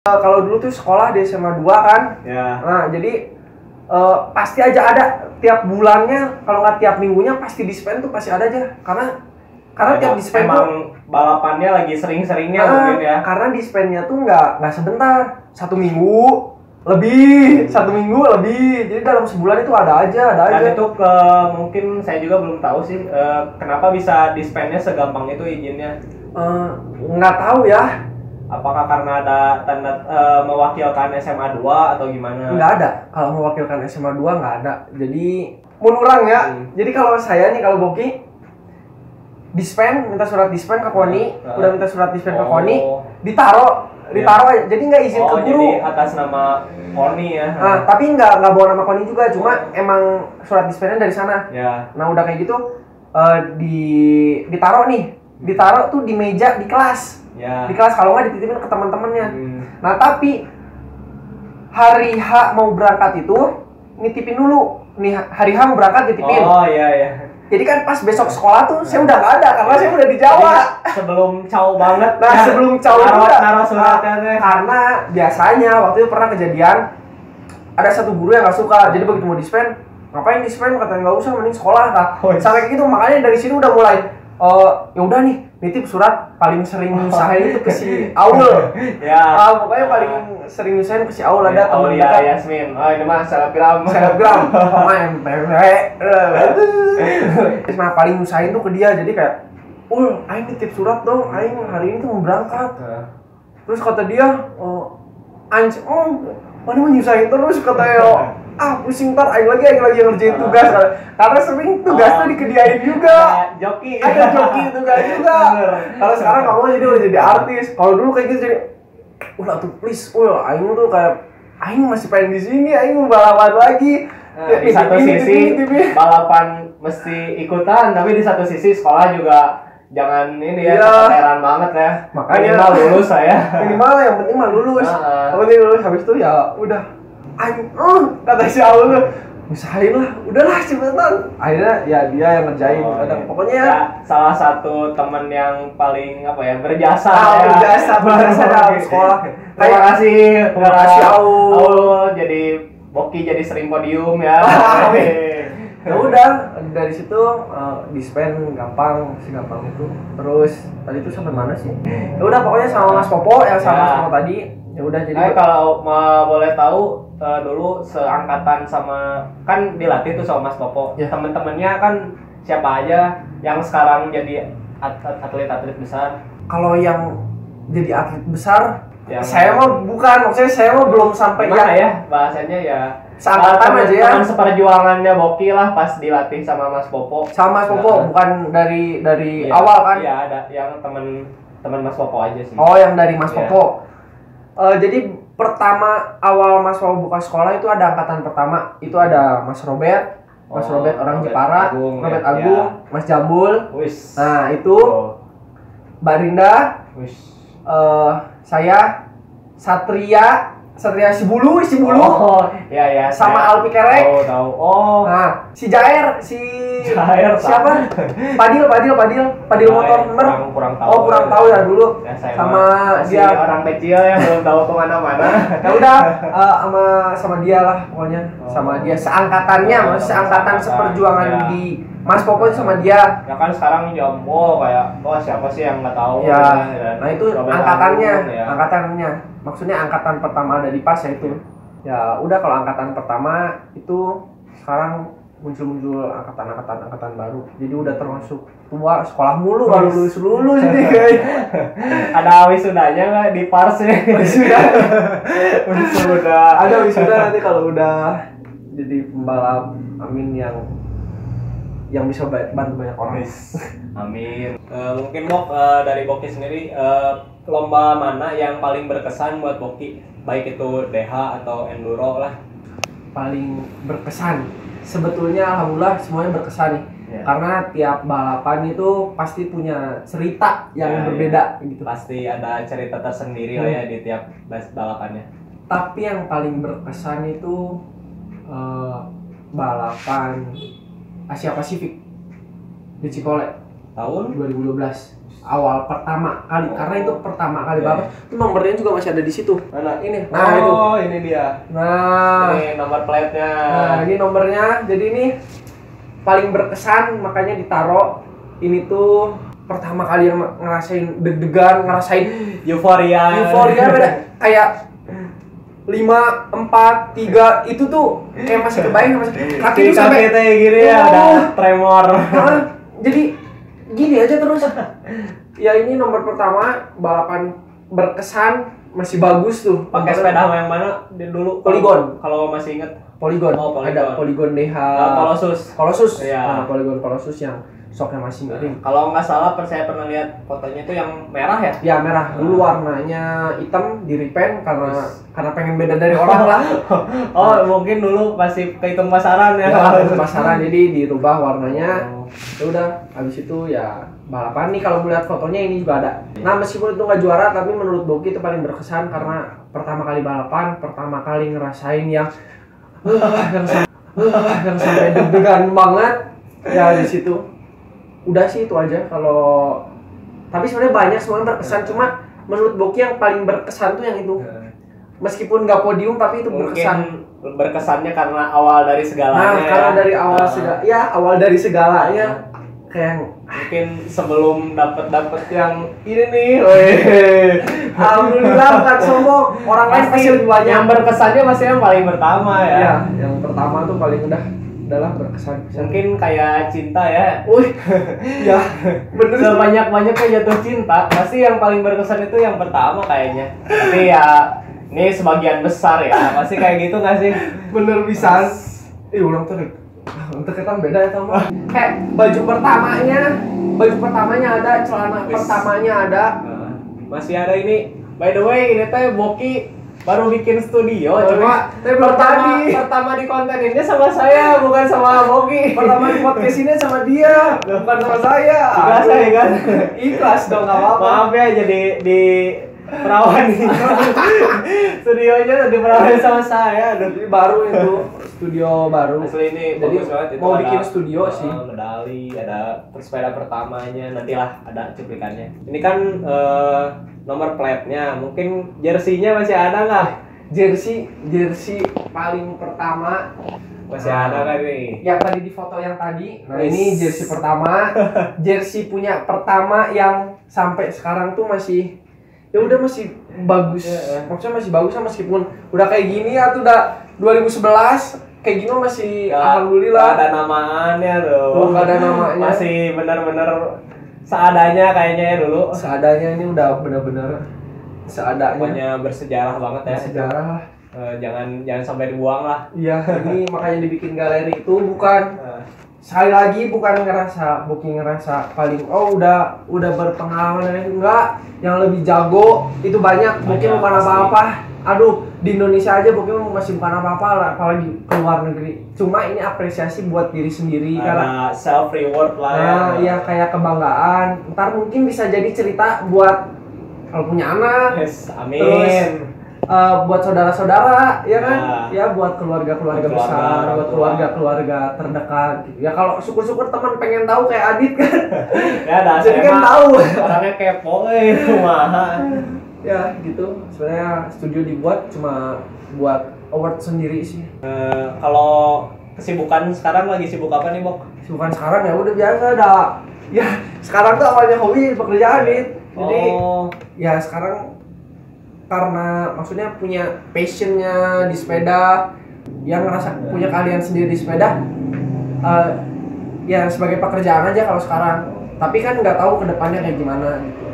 Kalau dulu tuh sekolah di SMA 2 kan. Ya. Nah, jadi pasti aja ada tiap bulannya, kalau nggak tiap minggunya pasti dispen tuh pasti ada aja. Karena tiap dispen emang tuh balapannya lagi sering-seringnya mungkin ya. Karena dispennya tuh nggak sebentar, 1 minggu lebih, 1 minggu lebih. Jadi dalam sebulan itu ada aja. Dan itu mungkin saya juga belum tahu sih kenapa bisa dispennya segampang itu izinnya. Nggak tahu ya. Apakah karena ada tanda mewakilkan SMA 2 atau gimana? Nggak ada. Kalau mewakilkan SMA 2 nggak ada. Jadi menurang ya. Jadi kalau saya nih, kalau Boki dispen, minta surat dispen ke KONI, udah minta surat dispen ke KONI, ditaruh aja. Jadi nggak izin ke guru. Jadi atas nama KONI ya. Nah, tapi nggak bawa nama KONI juga, cuma emang surat dispennya dari sana. Ya. Nah, udah kayak gitu ditaruh tuh di meja di kelas. Ya. Di kelas, kalau nggak dititipin ke teman-temannya. Nah, tapi hari H mau berangkat itu nitipin dulu. Nih hari H mau berangkat nitipin. Oh iya. Jadi kan pas besok sekolah tuh saya udah nggak ada karena saya udah di Jawa. Jadi, sebelum caw banget. Nah, sebelum caw juga. Naruh suratnya deh. Karena biasanya waktu itu pernah kejadian ada satu guru yang nggak suka. Jadi begitu mau dispen, ngapain dispen, katanya nggak usah, mending sekolah. Nah, sampai kayak gitu, makanya dari sini udah mulai ya udah nih, nitip surat paling sering nyusahin itu ke si Aul. Ya. Pokoknya paling sering nyusahin ke si Aul, ada teman Aulia Yasmin. Oh, ini mah selebgram. Sama MPW. Nah, paling nyusahin tuh ke dia. Jadi kayak, aing nitip surat dong, aing hari ini tuh mau berangkat. Terus kata dia, mana mau nyusahin terus, katanya. Pusing ntar, aing lagi ngerjain tugas. Karena sering tugasnya dikediain juga. Joki. Ada joki tugas juga. Kalau sekarang kamu jadi udah jadi artis. Kalau dulu kayak gitu jadi, tuh please, aing tuh kayak, aing masih pengen di sini, aing mau balapan lagi. Di satu sisi balapan mesti ikutan, tapi di satu sisi sekolah juga jangan ini ya, keteteran banget ya. Makanya minimal lulus saya. Minimal yang penting mah lulus. Yang penting lulus, habis itu ya udah. Kata si Aul tuh, usahain lah, udahlah cepetan. Akhirnya ya dia yang ngerjain. Pokoknya ya, salah satu teman yang paling berjasa berjasa dalam sekolah. Terima kasih Aul. Jadi Boki jadi sering podium ya. Ya udah, dari situ dispen gampang, segampang itu. Terus tadi tuh sampai mana sih? Ya udah, pokoknya sama Mas Popo yang sama tadi. Ya udah, jadi kalau boleh tahu dulu seangkatan sama, kan dilatih tuh sama Mas Popo. Ya. Temen-temennya kan siapa aja yang sekarang jadi atlet-atlet besar? Kalau yang jadi atlet besar, yang saya mah bukan, maksudnya saya mah belum sampai ya bahasanya ya. Seangkatan aja ya. Teman seperjuangannya Boki lah pas dilatih sama Mas Popo. Sama Mas Popo, bukan dari awal kan? Iya, ada yang teman Mas Popo aja sih. Oh, yang dari Mas Popo. Jadi pertama awal Mas Popo buka sekolah itu ada angkatan pertama, itu ada Mas Robert. Mas Robert orang Jepara, Robert Agung, Mas Jambul. Nah, itu Mbak Rinda. Saya Satria Sibulu. Oh, ya. Sama Alpi Kerek. Tahu. Oh. Nah, si Jair siapa? Padil motor nomor. Kurang tahu. Kurang tahu ya dulu. Ya, sama dia orang kecil yang belum tahu kemana-mana. Ya udah, sama dia lah pokoknya. Sama dia seangkatannya, seangkatan seperjuangan di Mas Popo sama dia. Ya kan sekarang jompo kayak, siapa sih yang nggak tahu? Ya. Nah, itu angkatannya. Maksudnya angkatan pertama ada di PAS ya itu. Ya udah, kalau angkatan pertama itu sekarang muncul angkatan baru. Jadi udah termasuk tua, sekolah mulu, baru lulus nih guys. Ada wisudanya nggak di PAS ya? Wisuda. Ada wisuda nanti kalau udah jadi pembalap. Amin, yang bisa bantu banyak orang. Amin. Mungkin Bok, dari Boki sendiri, lomba mana yang paling berkesan buat Boki? Baik itu DH atau enduro lah. Paling berkesan. Sebetulnya alhamdulillah semuanya berkesan nih. Ya. Karena tiap balapan itu pasti punya cerita yang berbeda gitu. Pasti ada cerita tersendiri lah ya di tiap balapannya. Tapi yang paling berkesan itu balapan Asia Pasifik di Cikole. tahun 2012 awal pertama kali, karena itu pertama kali balapan. Itu nomornya juga masih ada di situ. mana Ini, nah itu. ini dia. Nah, Ini nomor plate-nya. nah ini nomornya. Jadi ini paling berkesan, makanya ditaro. Ini tuh pertama kali yang ngerasain deg-degan, ngerasain Euforia beda. Kayak 5, 4, 3 itu tuh kayak masih kebayang, masih kaki tuh sampai gini ya, ada tremor. Jadi gini aja terus. Ya ini nomor pertama balapan berkesan, masih bagus tuh. Pakai sepeda yang mana dulu? Polygon. Kalau masih inget. Polygon. Oh, Polygon. Ada Polygon DH. Colossus. Iya. Nah, Polygon Colossus yang soknya masih miring. Kalau nggak salah, saya pernah lihat fotonya itu yang merah ya? Ya merah. Dulu warnanya hitam di repaint karena pengen beda dari orang lah. Oh, mungkin dulu masih kehitung pasaran ya. Ya, pasaran, jadi dirubah warnanya. Ya udah, habis itu ya balapan nih. Kalau melihat fotonya ini juga ada. Nah, meskipun itu nggak juara, tapi menurut Boki itu paling berkesan karena pertama kali balapan, pertama kali ngerasain yang sampai deg-degan banget. Ya di situ. Udah sih itu aja. Kalau tapi sebenarnya banyak semuanya berkesan, cuma menurut Boki yang paling berkesan tuh yang itu. Meskipun nggak podium tapi itu berkesan. Berkesannya karena awal dari segalanya. Nah, karena dari awal awal dari segalanya. Kayak mungkin sebelum dapat yang ini nih. Alhamdulillah, bukan sombong. Orang lain pasti lebih banyak. Yang berkesannya pasti yang paling pertama ya. Iya, yang pertama tuh paling udahlah berkesan. Mungkin kayak cinta ya. Ya, bener. Sebanyak-banyaknya jatuh cinta, pasti yang paling berkesan itu yang pertama kayaknya. Tapi ya ini sebagian besar ya, pasti kayak gitu nggak sih? Bener bisa. Ulang tuh. Untuk kita beda ya sama. Kayak baju pertamanya ada, celana pertamanya ada. Masih ada ini. By the way, ini teh Boki baru bikin studio. Coba, pertama di konteninnya sama saya, bukan sama Boki. Pertama di podcast ini sama dia, bukan sama saya. Ikhlas ya kan? Ikhlas dong, nggak apa-apa. Maaf ya, jadi di perawan studionya diperawan sama saya. Jadi baru itu studio baru. Asli ini jadi bagus banget. Itu mau ada bikin studio sih. Medali, ada sepeda pertamanya, nantilah ada cuplikannya. Ini kan nomor plate-nya, mungkin jersey-nya masih ada nggak? Jersey paling pertama masih ada kan nih? Yang tadi di foto yang tadi. Nah, ini jersey pertama. Jersey punya pertama yang sampai sekarang tuh masih masih bagus. Maksudnya masih bagus lah, meskipun udah kayak gini ya, tuh udah 2011 kayak gini masih alhamdulillah. Gak ada namaannya tuh. Gak ada namanya. Masih benar-benar seadanya kayaknya ya dulu. Seadanya, ini udah benar-benar seadanya. Pokoknya bersejarah banget ya. Bersejarah lah. Jangan sampai dibuang lah. Iya, ini makanya dibikin galeri itu bukan sekali lagi bukan Boki ngerasa paling udah berpengalaman, enggak, yang lebih jago itu banyak. Boki bukan apa-apa. Aduh, di Indonesia aja Boki masih bukan apa-apa lah, apalagi ke luar negeri. Cuma ini apresiasi buat diri sendiri, karena self reward lah ya. Nah, iya, kayak kebanggaan. Ntar mungkin bisa jadi cerita buat kalau punya anak. Yes, amin. Terus buat saudara-saudara, ya kan? Ya buat keluarga-keluarga besar, buat keluarga-keluarga terdekat gitu. Ya kalau syukur-syukur teman pengen tahu kayak Adit kan. Ya, jadi kan tahu. Orangnya kepo kumaha. Ya, gitu. Sebenarnya studio dibuat cuma buat award sendiri sih. Kalau kesibukan sekarang lagi sibuk apa nih, Bok? Kesibukan sekarang ya udah biasa dah. Ya, sekarang tuh awalnya hobi pekerjaan, Dit. Jadi ya sekarang karena maksudnya punya passionnya di sepeda, yang ngerasa punya keahlian sendiri di sepeda, ya sebagai pekerjaan aja kalau sekarang. Tapi kan nggak tahu kedepannya kayak gimana gitu.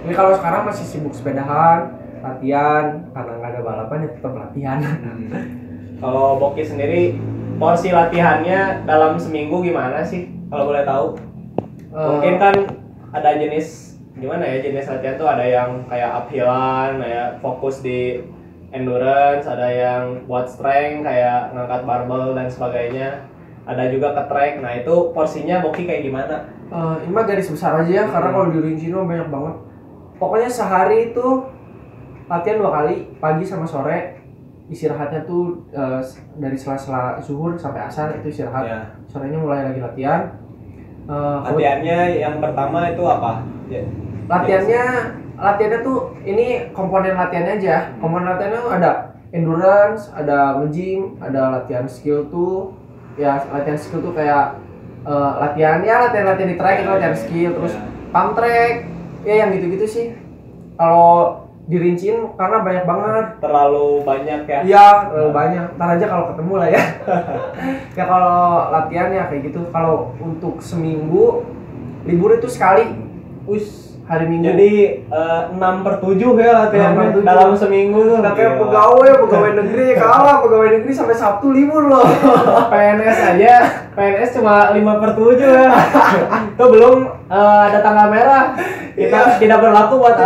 Jadi kalau sekarang masih sibuk sepedahan, latihan, karena nggak ada balapan ya tetap latihan. Kalau Boki sendiri, porsi latihannya dalam seminggu gimana sih? Kalau boleh tahu? Mungkin kan ada jenis latihan tuh, ada yang kayak uphillan, kayak fokus di endurance, ada yang buat strength kayak ngangkat barbel dan sebagainya, ada juga ke track. Nah itu porsinya Boki kayak gimana? Ini mah garis besar aja ya, karena kalau dirinci mah banyak banget. Pokoknya sehari itu latihan 2 kali, pagi sama sore. Istirahatnya tuh dari sela-sela zuhur sampai asar itu istirahat. Sorenya mulai lagi latihan. Latihannya yang pertama itu apa? Ya. Latihannya tuh ini komponen latihannya aja. Komponen latihannya tuh ada endurance, ada nge-gym, ada latihan skill tuh. Ya latihan skill tuh kayak latihan di track itu latihan skill, terus pump track, ya yang gitu-gitu sih. Kalau dirinciin karena banyak banget. Terlalu banyak ya? Iya, terlalu banyak. Ntar aja kalau ketemu lah ya. Ya kalau latihan ya kayak gitu. Kalau untuk seminggu libur itu sekali. Hari Minggu. Jadi 6/7 ya latihannya dalam seminggu tuh. Udah kayak pegawai negeri kalah, pegawai negeri sampai Sabtu libur loh. PNS aja, PNS cuma 5/7 ya. Itu belum ada tanggal merah. Kita tidak berlaku buat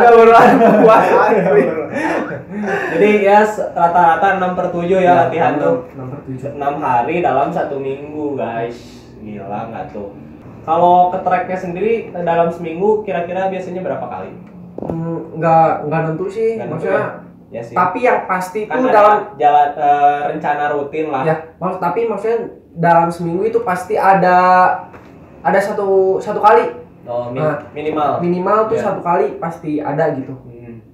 Jadi ya rata-rata 6/7 ya latihan tuh. 6 hari dalam 1 minggu guys. Gila nggak tuh? Kalau ke tracknya sendiri dalam seminggu kira-kira biasanya berapa kali? Nggak nentu sih, maksudnya. Ya sih. Tapi yang pasti kan itu dalam jalan rencana rutin lah. Ya, tapi maksudnya dalam seminggu itu pasti ada satu kali. Oh, minimal. Minimal tuh satu kali pasti ada gitu.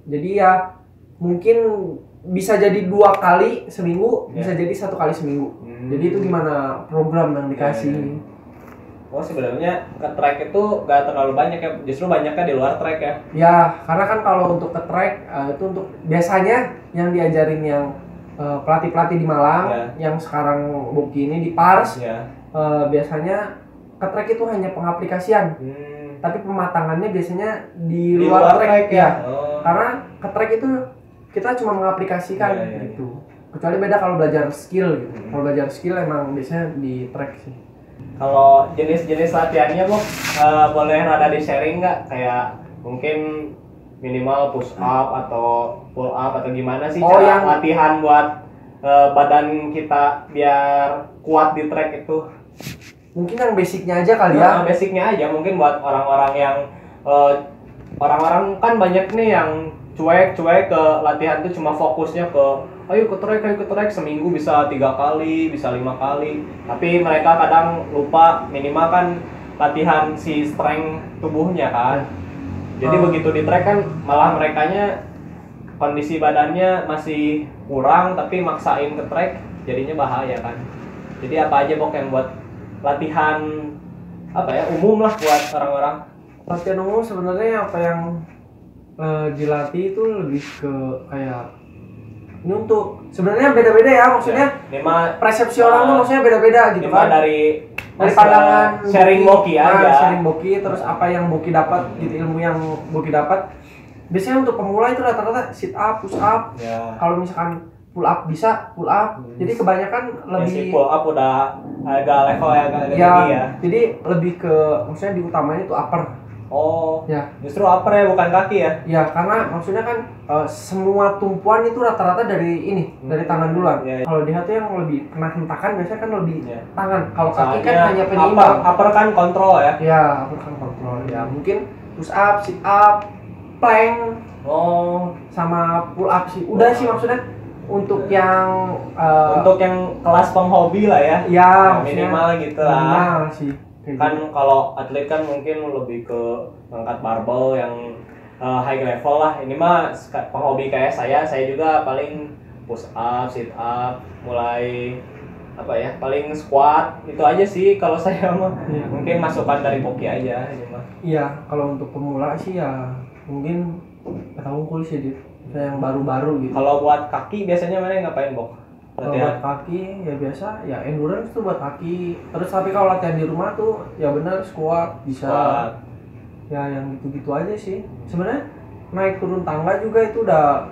Jadi ya mungkin bisa jadi 2 kali seminggu, bisa jadi 1 kali seminggu. Jadi itu gimana program yang dikasih. Oh sebenarnya ke track itu gak terlalu banyak ya, justru banyaknya di luar track ya? Ya, karena kan kalau untuk ke track itu untuk biasanya yang diajarin yang pelatih-pelatih di Malang, yang sekarang Boki ini di Pars, biasanya ke track itu hanya pengaplikasian, tapi pematangannya biasanya di luar track ya. Karena ke track itu kita cuma mengaplikasikan gitu. Kecuali beda kalau belajar skill gitu. Kalau belajar skill emang biasanya di track sih. Kalau jenis-jenis latihannya boleh rada di sharing nggak? Kayak mungkin minimal push up atau pull up atau gimana sih cara latihan buat badan kita biar kuat di track itu? Mungkin yang basicnya aja kali ya. Basicnya aja mungkin buat orang-orang yang orang-orang kan banyak nih yang cuek ke latihan tuh cuma fokusnya ke ayo ke track seminggu bisa 3 kali, bisa 5 kali. Tapi mereka kadang lupa minimal kan latihan si strength tubuhnya kan. Jadi begitu di track kan malah merekanya kondisi badannya masih kurang tapi maksain ke track jadinya bahaya kan. Jadi apa aja yang buat latihan umum lah buat orang-orang. Latihan umum sebenarnya apa yang dilatih itu lebih ke kayak ini untuk sebenarnya beda-beda ya maksudnya persepsi orang tuh maksudnya beda-beda gitu kan dari pandangan sharing Boki aja sharing Boki terus apa yang Boki dapat gitu ilmu yang Boki dapat biasanya untuk pemula itu rata-rata sit up push up kalau misalkan pull up bisa pull up jadi kebanyakan lebih pull up udah agak level agak tinggi ya jadi lebih ke maksudnya diutamanya itu upper. Oh, ya. Justru upper ya, bukan kaki ya? Ya, karena maksudnya kan semua tumpuan itu rata-rata dari dari tangan duluan. Kalau di hati yang lebih kena hentakan biasanya kan lebih tangan. Kalau kaki kan hanya penyeimbang. Upper kan kontrol ya? Ya, upper kan kontrol. Ya, mungkin push up, sit up, plank, sama pull up sih. Udah sih maksudnya untuk yang kelas penghobi lah ya. Ya, minimal gitu lah. Minimal sih. Kan kalau atlet kan mungkin lebih ke angkat barbel yang high level lah. Ini mah penghobi kayak saya juga paling push up, sit up, mulai paling squat itu aja sih kalau saya mah. Mungkin masukan dari Boki aja ini mah. Iya, kalau untuk pemula sih ya mungkin unggul sih dia. Yang baru-baru gitu. Kalau buat kaki biasanya mana yang ngapain, Bok? Kalau buat kaki ya biasa ya endurance tuh buat kaki. Terus tapi kalau latihan di rumah tuh ya benar squat bisa. Ya yang gitu-gitu aja sih. Sebenarnya naik turun tangga juga itu udah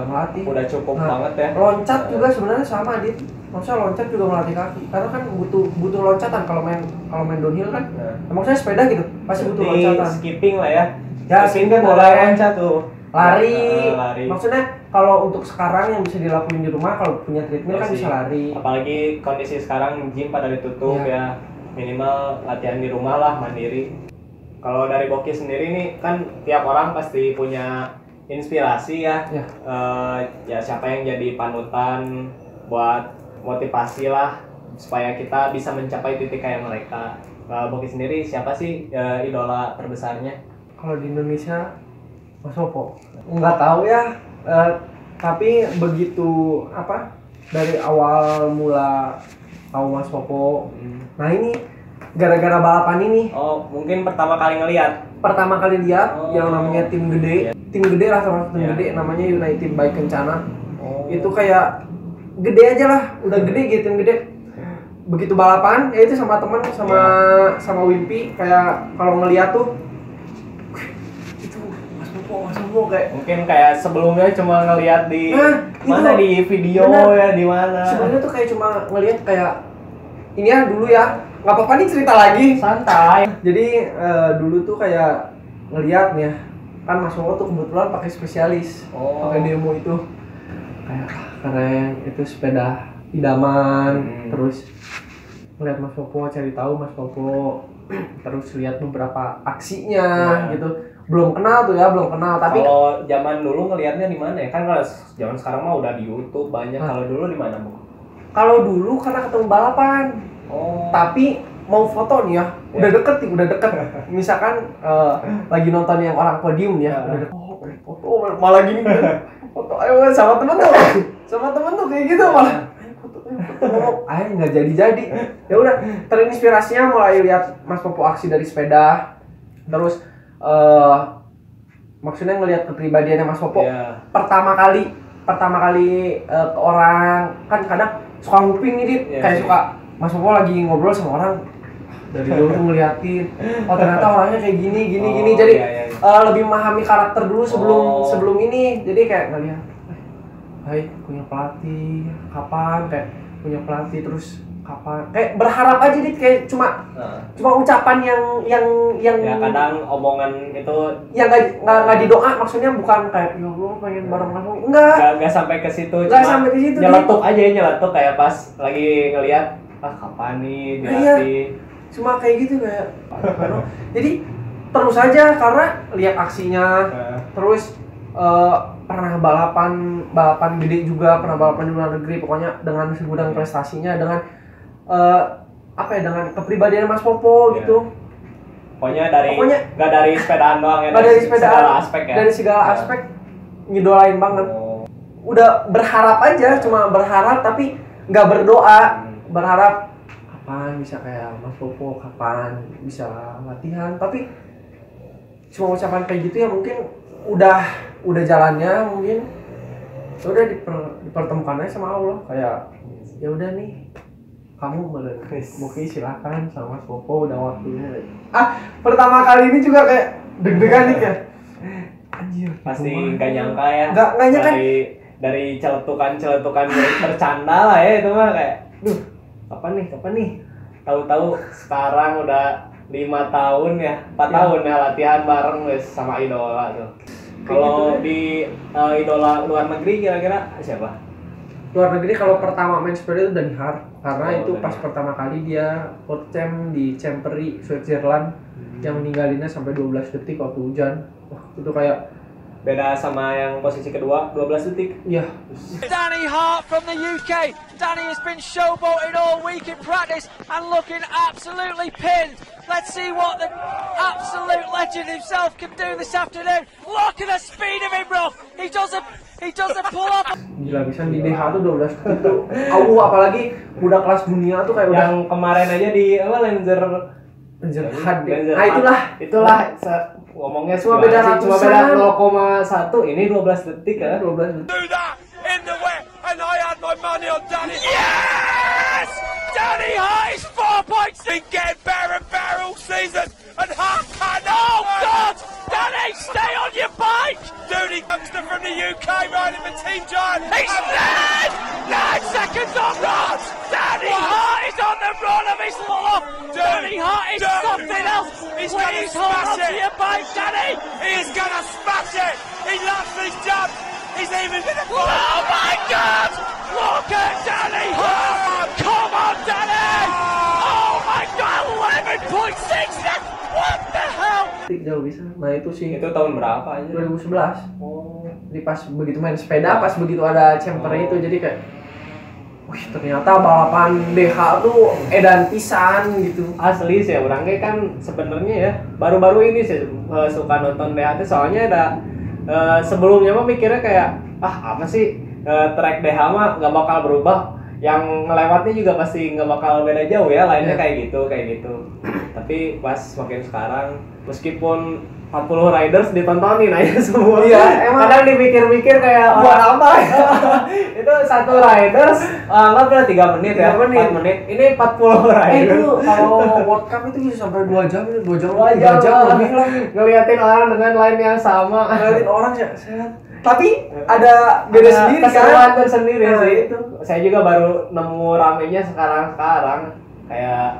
melatih. Udah cukup banget ya. Loncat juga sebenarnya sama Dit. Maksudnya loncat juga melatih kaki. Karena kan butuh loncatan kalau main downhill kan. Maksudnya sepeda gitu pasti butuh loncatan. Skipping lah ya. Ya skipping kan mulai loncat tuh. Lari. Maksudnya kalau untuk sekarang yang bisa dilakuin di rumah kalau punya treadmill kan bisa lari. Apalagi kondisi sekarang gym pada ditutup ya. Minimal latihan di rumah lah mandiri. Kalau dari Boki sendiri nih kan tiap orang pasti punya inspirasi ya. Ya siapa yang jadi panutan buat motivasi lah supaya kita bisa mencapai titik kayak mereka. Kalau Boki sendiri siapa sih idola terbesarnya? Kalau di Indonesia Mas Popo. Nggak tahu ya, tapi begitu dari awal mula tahu Mas Popo. Nah ini gara-gara balapan ini. Oh, mungkin pertama kali ngelihat. Pertama kali lihat yang namanya tim gede. Tim gede lah, sama tim gede namanya United by Kencana. Itu kayak gede aja lah, udah gede gitu, tim gede. Begitu balapan, ya itu sama teman sama Wimpy, kayak kalau ngeliat tuh itu Mas Popo kayak mungkin kayak sebelumnya cuma ngelihat di mana di video ya di mana. Sebelumnya tuh kayak cuma ngelihat kayak ini ya dulu ya, nggak apa-apa nih cerita lagi, santai. Jadi dulu tuh kayak ngelihat nih ya, kan Mas Popo tuh kebetulan pakai spesialis, pakai demo itu kayak keren, itu sepeda idaman. Terus ngeliat Mas Popo, cari tahu Mas Popo, terus lihat beberapa aksinya gitu. Belum kenal tapi kalau zaman dulu ngelihatnya di mana ya? Kan kalau zaman sekarang mah udah di YouTube banyak. Kalau dulu di mana, Bu? Kalau dulu karena ketemu balapan. Tapi mau foto nih ya, udah deket. Misalkan lagi nonton yang orang podium ya, udah deket. Foto malah gini kan. Foto ayo sama temen tuh kayak gitu malah. Foto nggak jadi. Ya udah, terinspirasinya mulai lihat Mas Popo aksi dari sepeda. Terus maksudnya ngelihat kepribadiannya Mas Popo. Pertama kali ke orang, kan kadang suka nguping nih Dit, kayak suka Mas Popo lagi ngobrol sama orang dari jauh tuh ngeliatin, ternyata orangnya kayak gini. Jadi lebih memahami karakter dulu sebelum ini. Jadi kayak ngeliat, punya pelatih kapan, terus kapan, kayak berharap aja Dit, kayak cuma ucapan yang ya kadang omongan itu yang nggak didoa, maksudnya bukan kayak ya Allah pengen bareng langsung, enggak sampai ke situ, nyeletuk kayak pas lagi ngelihat kapan nih dilatih. Cuma kayak gitu kayak jadi terus aja karena lihat aksinya. Terus pernah balapan gede juga, pernah balapan di luar negeri. Pokoknya dengan segudang prestasinya, dengan dengan kepribadian Mas Popo gitu. Pokoknya nggak dari sepedaan doang ya, dari segala aspek ya. Dari segala aspek ngidolain banget. Udah berharap aja, cuma berharap tapi nggak berdoa. Berharap kapan bisa kayak Mas Popo, kapan bisa latihan, tapi cuma ucapan kayak gitu ya. Mungkin udah jalannya, mungkin udah dipertemukan aja sama Allah, kayak ya udah nih kamu mungkin silakan sama Mas Popo, udah waktunya. Pertama kali ini juga kayak deg-degan nih ya. Anjir, pasti nggak nyangka ya. Nggak nyangka dari celetukan bercanda lah ya, itu mah kayak kapan nih tahu-tahu sekarang udah 5 tahun ya, 4 tahun ya latihan bareng sama idola tuh. Kalau di idola luar negeri kira-kira siapa? Luar negeri kalau pertama main sepeda itu Danny Hart, karena itu pas pertama kali dia world champ di Champery, Switzerland, yang meninggalinnya sampai 12 detik waktu hujan. Wah, itu kayak beda sama yang posisi kedua 12 detik. Iya. Danny Hart from the UK. Danny has been showboating all week in practice and looking absolutely pinned. Let's see what the absolute legend himself can do this afternoon. Look at the speed of him, Rob. He doesn't pull up. Gila, bisa di DH tuh 12 detik tuh. Apalagi udah kelas dunia tuh kayak yang kemarin aja di Lancer Hard. Itulah ngomongnya cuma beda 0,1, ini 12 detik ya. 12 detik. Do that in the wet and I had my money on Danny. Yes! Danny Hart is 4 points. Been getting better and better all season. And Hart can. Oh God! Danny, stay on your bike! Duty Youngster from the UK riding the Team Giant. He's led! 9 seconds on Ross! Danny Hart is on the run of his life! Danny Hart is something else! He's gonna smash it! Your bike, Danny! He is gonna smash it! He loves these jumps! He's even gonna fall! Oh my God! Look at Danny Hart! Come on, Danny! Oh my God! 11.6! What the hell? Jauh bisa. Nah itu sih. Itu tahun berapa aja? 2011. Jadi pas begitu main sepeda, pas begitu ada Champery itu, jadi kayak wih ternyata balapan DH tuh edan pisan gitu. Asli sih, orang kayak kan sebenarnya ya baru-baru ini sih suka nonton DH tuh, soalnya ada sebelumnya mah mikirnya kayak apa sih track DH mah nggak bakal berubah, yang ngelewatnya juga pasti nggak bakal beda jauh ya, lainnya kayak gitu. Tapi pas makin sekarang meskipun 40 riders ditontonin aja semua. Iya, emang kadang dipikir-pikir kayak buat apa ya? Itu satu riders anggaplah 3 menit ya, 4 menit. Ini 40 riders. Itu kalau World Cup itu bisa sampai 2 jam, 2 jam, 2 3 jam lebih lah. Ngeliatin orang dengan line yang sama. Ngeliatin orang sehat. Tapi ada beda sendiri kan? Keseruan tersendiri sih. Itu. Saya juga baru nemu ramenya sekarang kayak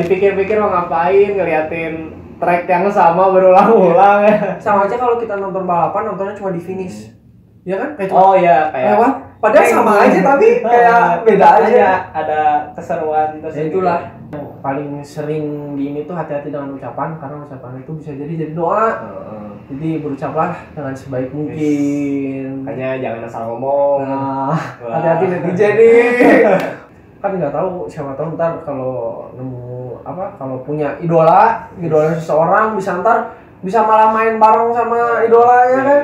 dipikir-pikir mau ngapain, ngeliatin track yang sama berulang-ulang ya. Sama aja kalau kita nonton balapan, nontonnya cuma di finish. Ya kan? Kayak Oh iya, kayak lewat. Padahal sama aja tapi kayak beda aja. Ada keseruan tersendiri. Itulah yang paling sering di ini tuh hati-hati dengan ucapan, karena ucapan itu bisa jadi doa. Jadi berucaplah dengan sebaik mungkin. Makanya jangan asal ngomong. Nah, hati-hati netizen nih. Kan nggak tahu, siapa tahu ntar kalau nemu kalau punya idola seseorang bisa malah main bareng sama idolanya kan.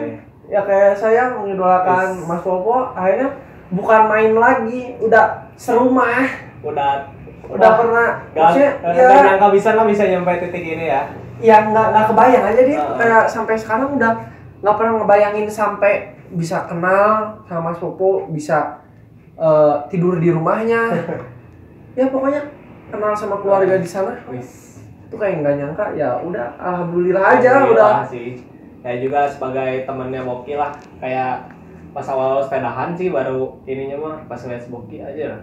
Ya kayak saya mengidolakan Mas Popo, akhirnya bukan main lagi, udah serumah. Udah pernah, maksudnya ya nyangka bisa nyampe titik ini ya. Ya nggak kebayang aja dia kayak sampai sekarang udah nggak pernah ngebayangin sampai bisa kenal sama Mas Popo, bisa tidur di rumahnya. Ya pokoknya kenal sama keluarga di sana. Itu kayak nggak nyangka, ya udah alhamdulillah aja udah. Sih. Saya juga sebagai temannya Boki lah, kayak pas awal sepedahan sih baru ininya mah pas ngeliat si Boki aja.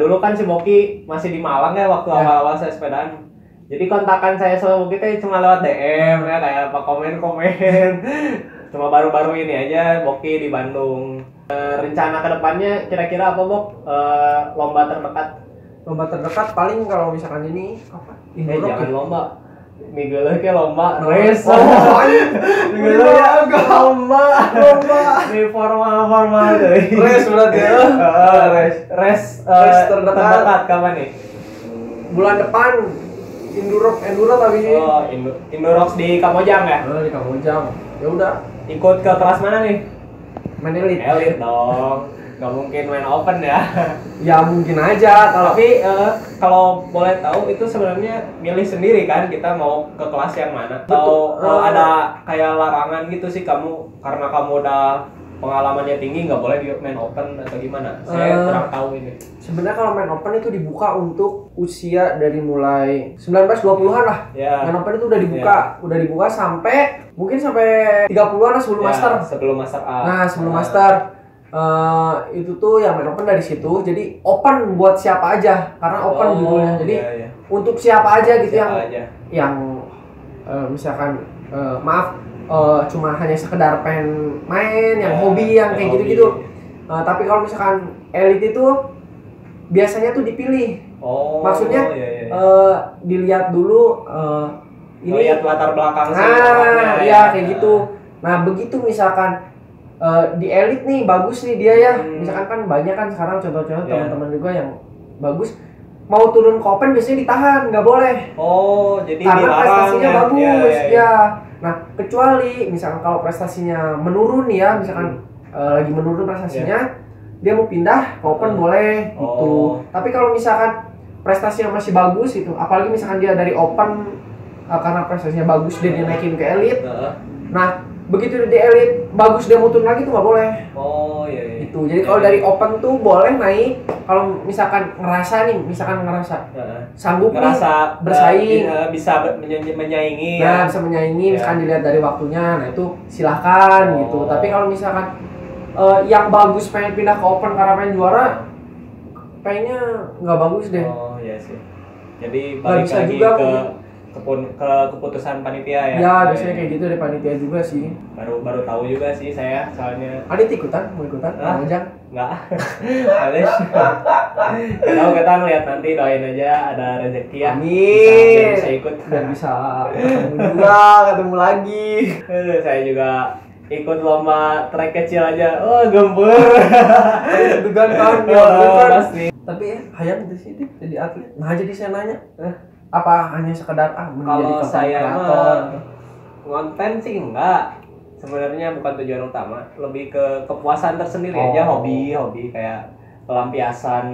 Dulu kan si Boki masih di Malang ya waktu awal-awal saya sepedahan. Jadi kontakan saya sama Boki teh cuma lewat DM ya, kayak apa komen. Cuma baru-baru ini aja Boki di Bandung. Rencana kedepannya kira-kira apa Bok? Lomba terdekat Paling kalau misalkan ini apa? Jangan lomba. Minggu lagi lomba race. Minggu lagi lomba. Ini formal deh. Race berarti ya. Race terdekat kapan nih? Bulan depan. Enduro tapi sih. Oh, Indurox di Kamojang ya? Di Kamojang. Ya udah. Ikut ke kelas mana nih? Main elite. Elite dong. Gak mungkin main open ya. Ya mungkin aja tapi kalau boleh tahu itu sebenarnya milih sendiri kan kita mau ke kelas yang mana? Atau ada kayak larangan gitu sih kamu karena kamu udah pengalamannya tinggi nggak boleh main open atau gimana? Saya kurang tahu ini. Sebenarnya kalau main open itu dibuka untuk usia dari mulai 19-20-an lah. Yeah. Main open itu udah dibuka sampai mungkin sampai 30-an lah sebelum master. Sebelum master A. Nah, sebelum master. Itu tuh yang main open dari situ, jadi open buat siapa aja karena open judulnya, jadi untuk siapa aja gitu yang misalkan cuma hanya sekedar pengen main, yang hobi, yang kayak gitu-gitu. Tapi kalau misalkan elite itu biasanya tuh dipilih, maksudnya dilihat dulu ini lihat latar belakang kayak gitu. Nah begitu misalkan di elite nih bagus nih dia ya, misalkan kan banyak kan sekarang contoh-contoh teman-teman juga yang bagus mau turun ke open biasanya ditahan, nggak boleh. Jadi karena dilarang, prestasinya bagus ya. Nah kecuali misalkan kalau prestasinya menurun ya, misalkan lagi menurun prestasinya, dia mau pindah ke open boleh gitu. Tapi kalau misalkan prestasinya masih bagus itu, apalagi misalkan dia dari open karena prestasinya bagus dia naikin ke elite, nah begitu di elite bagus dia mau turun lagi tuh nggak boleh. Itu jadi kalau dari open tuh boleh naik kalau misalkan ngerasa sanggup bersaing, bisa menyaingi. Nah bisa menyaingi, misalkan dilihat dari waktunya, nah itu silahkan gitu. Tapi kalau misalkan yang bagus pengen pindah ke open karena pengen juara, kayaknya nggak bagus deh. Iya sih. Jadi balik lagi juga ke keputusan panitia ya. Ya biasanya kayak gitu dari panitia juga sih. Baru tahu juga sih saya soalnya. Adit mau ikutan? Enggak. Males. Tahu kita ngeliat nanti, doain aja ada rezeki ya. Amin. Bisa ikut dan bisa ketemu lagi. Saya juga ikut lomba trek kecil aja, oh gembur. Deg-degan kan, Pasti. Tapi hayang di sini jadi atlet. Nah jadi saya nanya, apa hanya sekedar menjadi Kalau saya kreator? konten sih enggak. Sebenarnya bukan tujuan utama, lebih ke kepuasan tersendiri aja, hobi kayak pelampiasan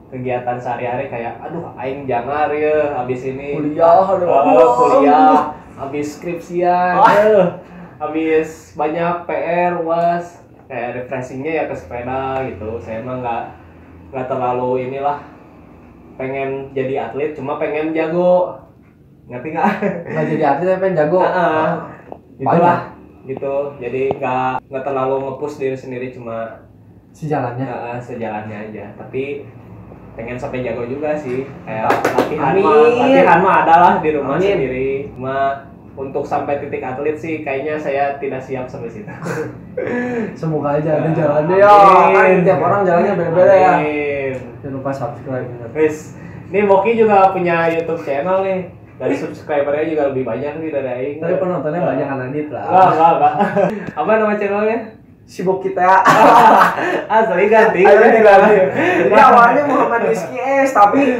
kegiatan sehari-hari kayak aduh aing jangar ya habis ini kuliah, habis skripsian, habis banyak PR UAS, kayak refreshingnya ya ke sepeda gitu. Saya emang nggak terlalu inilah pengen jadi atlet, cuma pengen jago, ngerti nggak? Nggak jadi atlet tapi pengen jago. Gitulah gitu, jadi nggak terlalu nge-push diri sendiri, cuma sejalannya aja, tapi pengen sampai jago juga sih, kayak latihan mah adalah di rumah sendiri, cuma untuk sampai titik atlet sih kayaknya saya tidak siap sampai situ. Semoga aja ada jalannya ya, kan tiap orang jalannya beda-beda ya. Jangan lupa subscribe. Guys, ini Boki juga punya YouTube channel nih. Dari subscribernya juga lebih banyak nih dari Aing. Tapi penontonnya banyak kan Adit lah. Enggak. Apa nama channelnya? Sibuk kita. Asli ganti. Jadi awalnya Muhammad Rizky S, tapi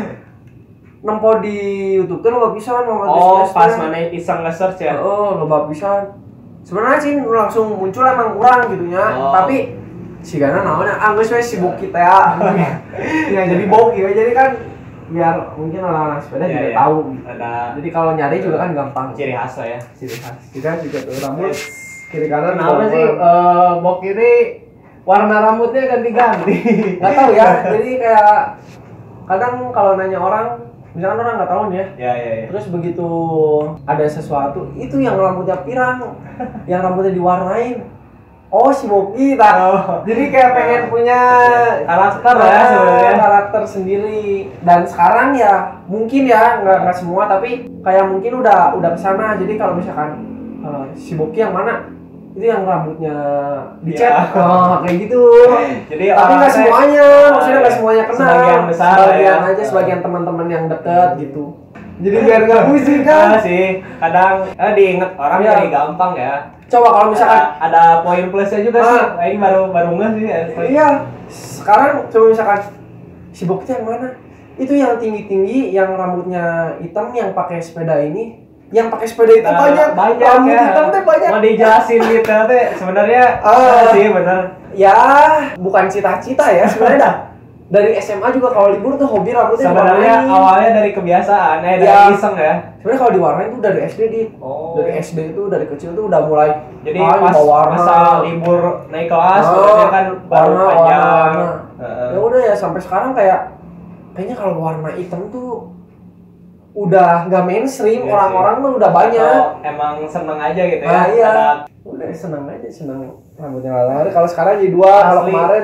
nempo di YouTube tuh lo bisa Muhammad Rizky S. Oh, pas mana iseng nge-search ya? Oh, lo bisa. Sebenarnya sih langsung muncul emang kurang gitunya, tapi si Gana namanya geus we Sibuk kita ya. Jadi Boki ya, jadi kan biar mungkin orang sepeda juga tahu gitu. Jadi kalau nyari juga kan gampang. Ciri khas lah ya. Ciri khas. Kita juga tuh rambut kiri kanan. Kenapa sih Bok ini warna rambutnya ganti-ganti? Nggak tahu ya. Jadi kayak kadang kalau nanya orang, misalkan orang nggak tahu nih ya. Ya. Terus begitu ada sesuatu itu yang rambutnya pirang, yang rambutnya diwarnain. Oh si Boki jadi kayak pengen punya karakter ya sebenarnya, karakter sendiri. Dan sekarang ya mungkin ya nggak semua, tapi kayak mungkin udah kesana. Jadi kalau misalkan si Boki yang mana itu yang rambutnya dicat, kayak gitu. Jadi tapi nggak semuanya, maksudnya nggak semuanya kena, sebagian besar sebagian aja, sebagian teman-teman yang deket gitu. Jadi biar nggak pusing kan? Sih kadang diinget orang jadi gampang ya. Coba kalau misalkan ada poin plusnya juga sih, Aing baru nggak sih. Iya, sekarang coba misalkan si Boki yang mana? Itu yang tinggi-tinggi, yang rambutnya hitam, yang pakai sepeda ini, yang pakai sepeda itu banyak rambut ya. Hitam tuh banyak. Mau dijelasin gitu teh sebenarnya sih benar. Ya, bukan cita-cita ya sebenarnya dah. Dari SMA juga kalau libur tuh hobi rambutnya sebenarnya awalnya dari kebiasaan, dari iseng ya. Sebenarnya kalau diwarnain tuh dari SD dari SD itu dari kecil tuh udah mulai. Jadi pas masa libur naik kelas kan baru panjang. Ya udah ya sampai sekarang kayaknya kalau warna hitam tuh udah nggak mainstream, orang-orang tuh udah banyak. Emang seneng aja gitu ya. Iya. Udah seneng rambutnya warna. Kalau sekarang jadi dua, kalau kemarin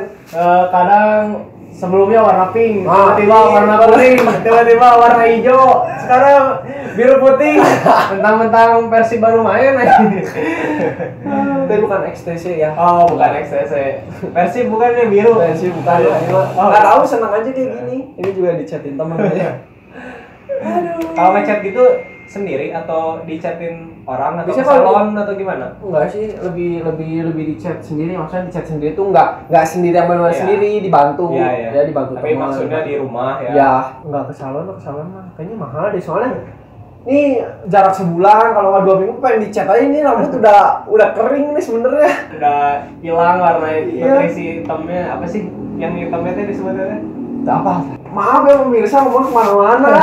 kadang sebelumnya warna pink, tiba-tiba warna kuning, tiba-tiba warna hijau, sekarang biru putih, mentang-mentang versi baru main aja. Tapi bukan XTC ya. Oh, bukan XTC. Versi bukannya biru. Versi bukan. Nggak tahu, seneng aja kayak gini. Ini juga dichatin temen aja. Kalau ngechat gitu sendiri atau dichatin orang atau salon atau gimana? Enggak sih, lebih di-chat sendiri. Maksudnya di-chat sendiri tuh enggak sendiri yang benar sendiri, dibantu. Ya dibantu. Tapi teman. Maksudnya di rumah ya. Ya, enggak ke salon mah. Kayaknya mahal deh soalnya. Ini jarak sebulan, kalau nggak 2 minggu pengen dicat aja. Ini rambut udah kering nih sebenarnya. Udah hilang warna nutrisi hitamnya. Apa sih yang hitamnya itu disebutnya? Apa? Maaf ya pemirsa, ngomong kemana-mana.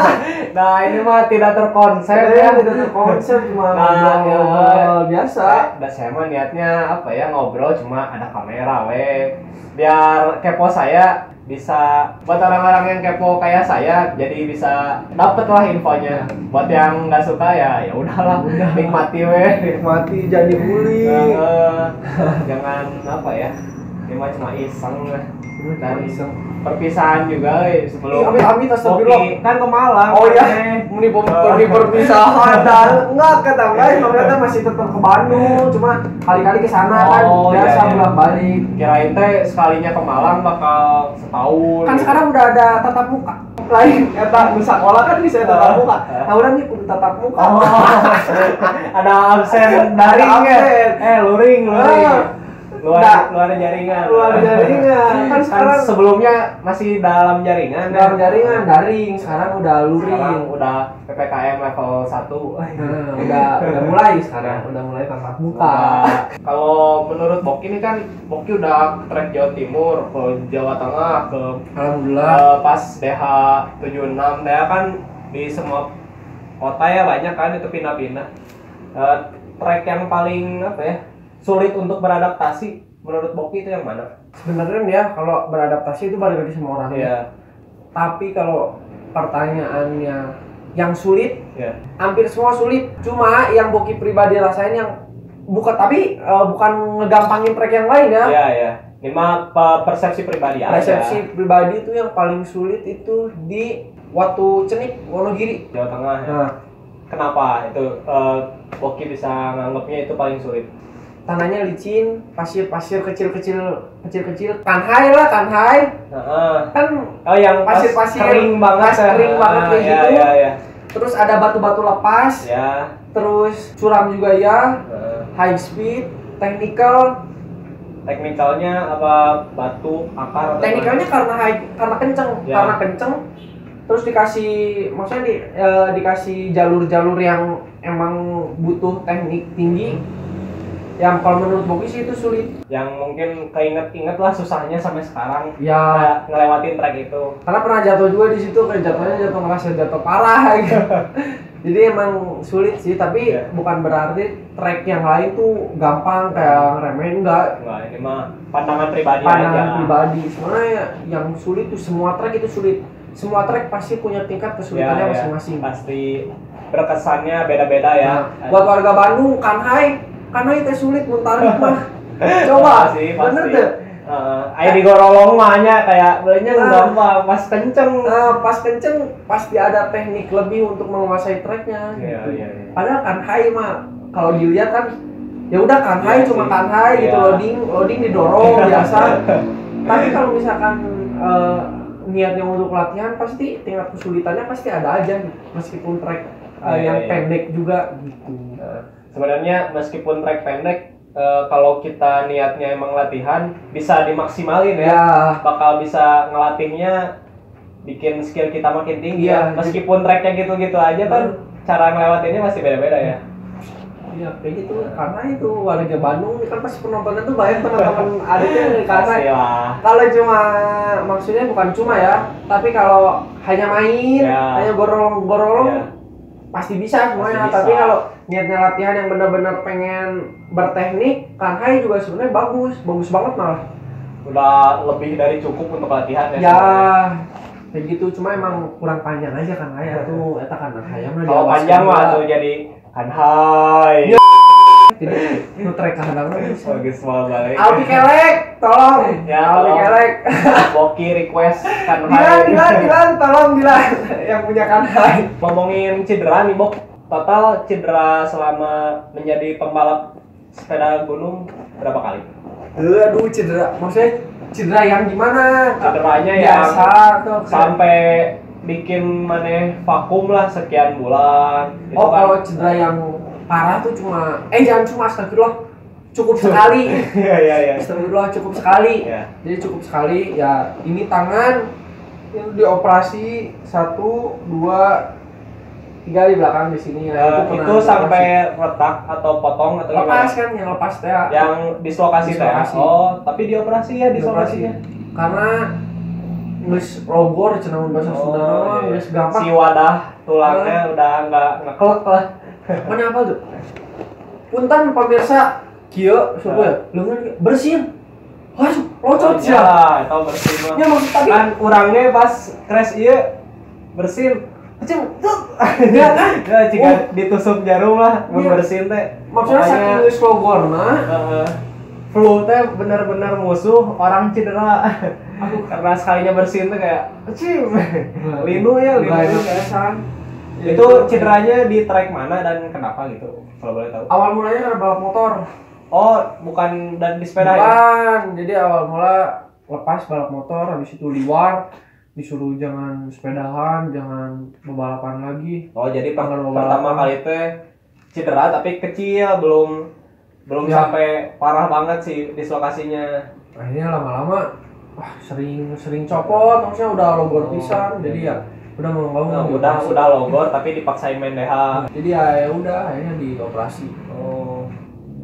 Nah ini mah tidak terkonsep ya. Tidak terkonsep, cuma ngobrol biasa. Dan saya mah niatnya apa ya, ngobrol cuma ada kamera biar kepo saya bisa, buat orang-orang yang kepo kayak saya jadi bisa dapet lah infonya. Buat yang nggak suka ya udahlah, nikmati nikmati jadi bully. Jangan apa ya, ini mah cuma iseng lah. Dan perpisahan juga sebelum kami astagfirullah kan ke Malang. Oh iya, pergi perpisahan dan enggak ketanggai, ternyata masih tetap ke Bandung, cuma kali-kali ke sana kan biasa bolak-balik. Kirain teh sekalinya ke Malang bakal setahun. Kan sekarang udah ada tatap muka. lain eta nu sakola kan bisa tatap muka. Nah, urang nih kudu tatap muka. Ada absen daring ya. Luring. Luar jaringan. Kan sekarang sebelumnya masih dalam jaringan. Daring, sekarang udah luring. Sekarang udah PPKM level 1. Udah mulai sekarang, udah mulai tatap muka. Kalau menurut Boki ini kan Boki udah trek Jawa Timur, ke Jawa Tengah, ke Alhamdulillah. pas DH 76 DH kan di semua kota ya banyak kan itu pindah-pindah. Trek yang paling apa ya? Sulit untuk beradaptasi menurut Boki itu yang mana? Sebenarnya ya kalau beradaptasi itu balik lagi sama orang. Iya. Tapi kalau pertanyaannya yang sulit, hampir semua sulit. Cuma yang Boki pribadi rasain yang bukan ngegampangin trek yang lain ya. Iya. Ini mah persepsi pribadi aja. Persepsi pribadi itu yang paling sulit itu di Watu Cenik, Wonogiri, Jawa Tengah. Ya. Nah, kenapa itu Boki bisa nganggapnya itu paling sulit? tanahnya licin, pasir kecil-kecil, kanhai. Kan yang pasir-pasir kering banget kayak gitu. Iya. Terus ada batu-batu lepas. Ya. Terus curam juga ya. High speed, Teknikalnya apa batu akar? Teknikalnya karena kenceng. Terus dikasih jalur-jalur yang emang butuh teknik tinggi. Yang kalau menurut Boki sih itu sulit. Yang mungkin keinget lah susahnya sampai sekarang. Ya. Ngelewatin trek itu. Karena pernah jatuh juga di situ, kayak ngerasa jatuh parah gitu. Jadi emang sulit sih, tapi bukan berarti trek yang lain tuh gampang kayak ngeremehin, enggak. Ini mah pandangan pribadi pribadi. Sebenarnya yang sulit tuh semua trek itu sulit. Semua trek pasti punya tingkat kesulitannya masing-masing. Pasti berkesannya beda-beda ya. Buat warga Bandung, Kanhai teh sulit muntarik mah. Coba, bener tuh. Ayo digorolong mahnya kayak belenya gampang, pas kenceng. Pas kenceng pasti ada teknik lebih untuk menguasai treknya. Iya. Padahal Kanhai mah kalau dilihat kan ya udah Kanhai cuma Kanhai gitu, loading didorong biasa. Tapi kalau misalkan niatnya untuk latihan pasti tingkat kesulitannya pasti ada aja meskipun trek yang pendek juga gitu. Sebenarnya meskipun trek pendek, kalau kita niatnya emang latihan bisa dimaksimalin ya. Bakal bisa ngelatihnya bikin skill kita makin tinggi ya. Meskipun treknya gitu-gitu aja kan cara ngelewatinnya masih beda-beda ya. Iya kayak gitu. Karena itu warga Bandung kan pasti penontonnya tuh banyak teman-teman adiknya karena kalau maksudnya bukan cuma ya, tapi kalau hanya main, hanya gorong-gorong pasti bisa semuanya. Tapi kalau niatnya latihan yang benar-benar pengen berteknik, Kanhai juga sebenarnya bagus banget malah. Udah lebih dari cukup untuk latihan ya. Ya, kayak gitu. Cuma emang kurang panjang aja Kanhai tuh. Eta Kanhai mah kalau panjang mah tuh jadi Kanhai. Jadi trek Kanhai bisa. Bagus banget balik. Albi Kelek, tolong. Ya, Albi Kelek. Boki request Kanhai. Dilan, tolong Dilan yang punya Kanhai. Ngomongin cedera nih, Bok. Total cedera selama menjadi pembalap sepeda gunung berapa kali? Aduh, cedera. Maksudnya cedera yang gimana? Cederanya biasa yang sampai bikin maneh vakum lah sekian bulan. Oh, kan. Kalau cedera yang parah tuh jangan cuma astagfirullah. Cukup sekali. Iya. Astagfirullah, cukup sekali. Ya. Jadi cukup sekali. Ya, ini tangan yang dioperasi 1, 2, 3 di belakang di sini ya. Itu sampai retak atau potong atau lepas gimana? Kan yang lepas teh. Yang dislokasi teh. Oh, tapi dioperasi ya dislokasinya. Karena geus logor cenah mun bahasa Sunda geus gampang. Si wadah tulangnya udah enggak ngeklek lah. Mana apa tuh? Punten pemirsa, kieu coba leungeun bersin. Aduh, locot ya. Eta bersin mah. Ya maksud tadi kan urangnya pas crash ieu bersin. Kecil tuh. Ya kan? Ya jika ditusuk jarum lah mun bersin teh. Maksudnya saking geus logorna, flu teh benar-benar musuh orang cedera. Karena sekalinya bersin teh kayak linu kesan. Itu cederanya di trek mana dan kenapa gitu? Kalau boleh tahu. Awal mulanya karena balap motor. Oh, bukan dan di sepeda ya? Jadi awal mula lepas balap motor, habis itu liwar. disuruh jangan sepedahan, jangan balapan lagi. Oh, jadi Jangan pertama kali teh cedera tapi kecil, belum Ya. sampai parah banget sih dislokasinya. Akhirnya lama-lama sering copot, maksudnya udah logor pisan, jadi ya udah mau Nah, udah logor tapi dipaksain main DH. Jadi ya udah akhirnya dioperasi. Oh.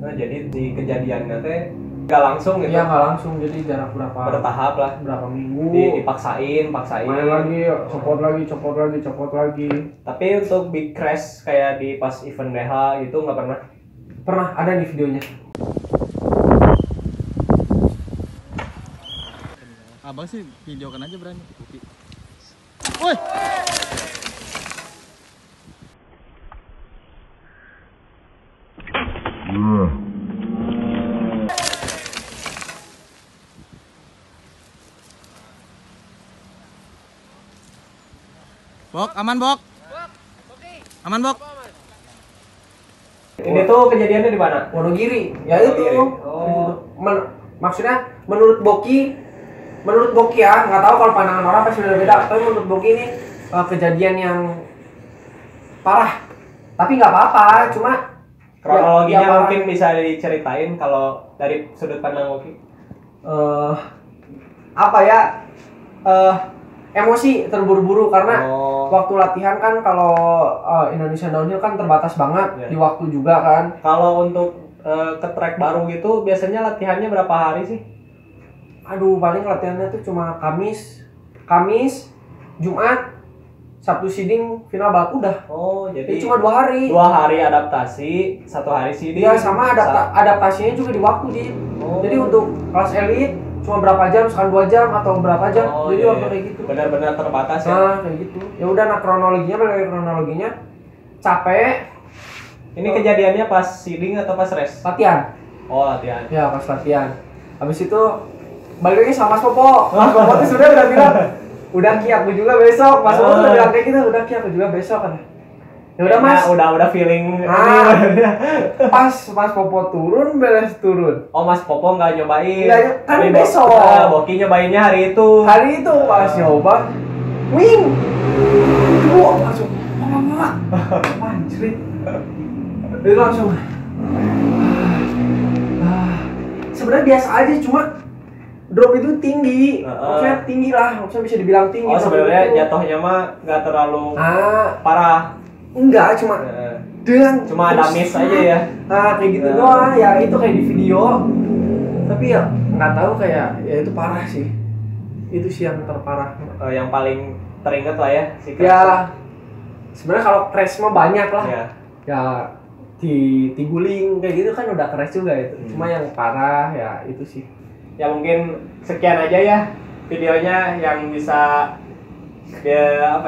Nah, jadi di kejadiannya teh nggak langsung gitu. Iya nggak langsung, jadi jarak Bertahap lah. berapa minggu. Dipaksain. Main lagi, copot lagi. Tapi untuk big crash kayak di pas event DH itu nggak pernah. Pernah ada nih videonya. Abang sih videokan aja berani. Woi. Bok, aman Bok. Aman Bok. Ini tuh kejadiannya di mana? Wonogiri. Ya Wonogiri. itu. Oh. Maksudnya menurut Boki ya, nggak tahu kalau pandangan orang pasti beda-beda. Tapi menurut Boki ini kejadian yang parah. Tapi nggak apa-apa, cuma Kronologinya ya, mungkin bisa diceritain kalau dari sudut pandang Oki. Apa ya? Emosi terburu-buru karena waktu latihan kan kalau Indonesian Downhill kan terbatas banget Ya. di waktu juga kan. Kalau untuk ke track baru gitu biasanya latihannya berapa hari sih? Aduh, paling latihannya tuh cuma Kamis, Jumat, Sabtu seeding, final balap udah. Oh, jadi Cuma 2 hari. 2 hari adaptasi, 1 hari seeding. Iya, sama adaptasinya juga di waktu di. Oh. Jadi untuk kelas elit cuma berapa jam, misalkan 2 jam atau berapa jam. Oh, Jadi iya, waktu iya. kayak gitu. Benar-benar terbatas ya. Nah, kayak gitu. Ya udah, nah kronologinya capek, Ini kejadiannya pas seeding atau pas race? latihan. Oh, latihan. Ya, pas latihan. Habis itu balik lagi sama Mas Popo. Mas Popo tuh sudah bilang, udah Ki, aku juga besok. Mas Popo udah bilang kayak gitu, udah Ki, aku juga besok kan. Ya udah Mas. Udah feeling Pas Mas Popo beres turun. Oh, Mas Popo nggak nyobain. Iya, kan Tapi besok. Boki nyobainnya hari itu. Hari itu pas nyoba, wing. Wah, langsung mama. Anjir. Itu langsung. Sebenarnya biasa aja, cuma drop itu tinggi. Maksudnya tinggi lah, maksudnya bisa dibilang tinggi. Oh, sebenarnya itu. jatuhnya mah nggak terlalu Ah, parah. enggak, cuma dengan Cuma ada miss aja ya. Nah, kayak gitu doang. Ya itu kayak di video. Tapi ya nggak tahu, kayak ya itu parah sih. Itu sih yang terparah. Yang paling teringat lah ya si crash. Ya sebenarnya kalau crash mah banyak lah. Ya. Ya di guling kayak gitu kan udah crash juga itu. Cuma yang parah ya itu sih. Ya mungkin sekian aja ya videonya yang bisa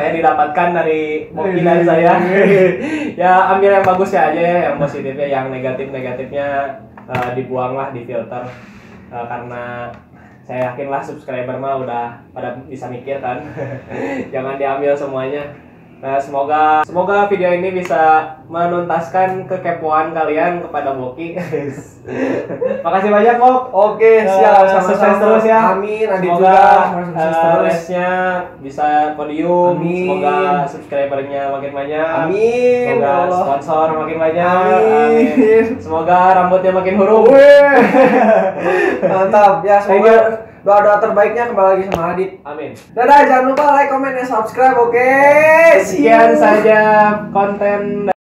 didapatkan dari Boki dan saya. Ya ambil yang bagusnya aja ya, yang positifnya, yang negatifnya dibuang lah, difilter. Karena saya yakin lah subscriber mah udah pada bisa mikir kan. Jangan diambil semuanya. Nah, semoga video ini bisa menuntaskan kekepoan kalian kepada Boki. Makasih banyak, Bok. Oke, siap, Sukses sama-sama terus ya. Amin, Adit Semoga juga sukses terus. race-nya bisa podium. Amin. Semoga subscribernya makin banyak. Amin. Semoga Ya Allah. sponsor makin banyak. Amin. Semoga rambutnya makin huruf. Wih. Mantap. Ya, Thank semoga you. doa-doa terbaiknya kembali lagi sama Adit. Amin. Dadah, jangan lupa like, comment, dan subscribe, oke? Sekian saja konten